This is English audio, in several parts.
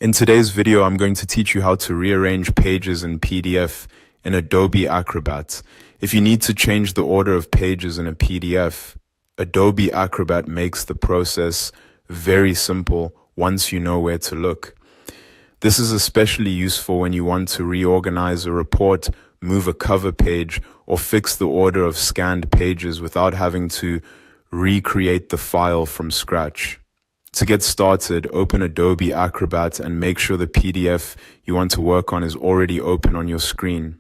In today's video, I'm going to teach you how to rearrange pages in PDF in Adobe Acrobat. If you need to change the order of pages in a PDF, Adobe Acrobat makes the process very simple once you know where to look. This is especially useful when you want to reorganize a report, move a cover page, or fix the order of scanned pages without having to recreate the file from scratch. To get started, open Adobe Acrobat and make sure the PDF you want to work on is already open on your screen.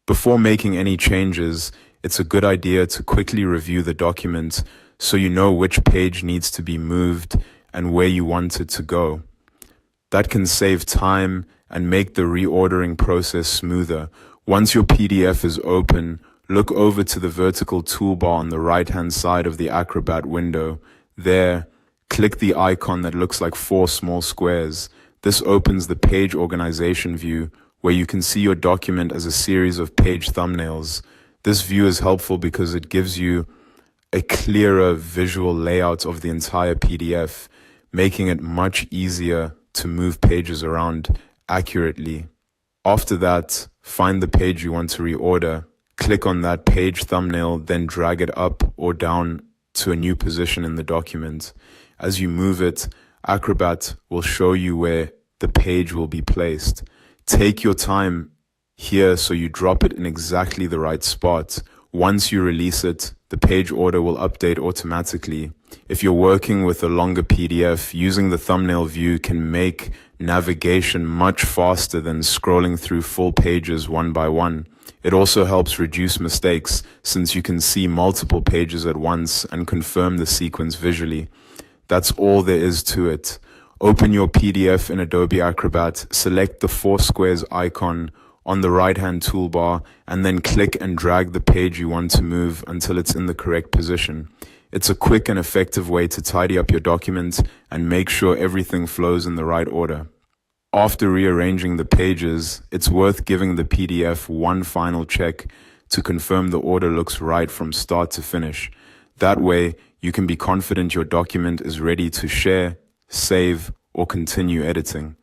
Before making any changes, it's a good idea to quickly review the document so you know which page needs to be moved and where you want it to go. That can save time and make the reordering process smoother. Once your PDF is open, look over to the vertical toolbar on the right-hand side of the Acrobat window. There, click the icon that looks like 4 small squares. This opens the page organization view, where you can see your document as a series of page thumbnails. This view is helpful because it gives you a clearer visual layout of the entire PDF, making it much easier to move pages around accurately. After that, find the page you want to reorder, click on that page thumbnail, then drag it up or down to a new position in the document. As you move it, Acrobat will show you where the page will be placed. Take your time here so you drop it in exactly the right spot. Once you release it, the page order will update automatically. If you're working with a longer PDF, using the thumbnail view can make navigation much faster than scrolling through full pages one by one. It also helps reduce mistakes since you can see multiple pages at once and confirm the sequence visually. That's all there is to it. Open your PDF in Adobe Acrobat, select the 4 squares icon on the right-hand toolbar, and then click and drag the page you want to move until it's in the correct position. It's a quick and effective way to tidy up your document and make sure everything flows in the right order. After rearranging the pages, it's worth giving the PDF one final check to confirm the order looks right from start to finish. That way, you can be confident your document is ready to share, save, or continue editing.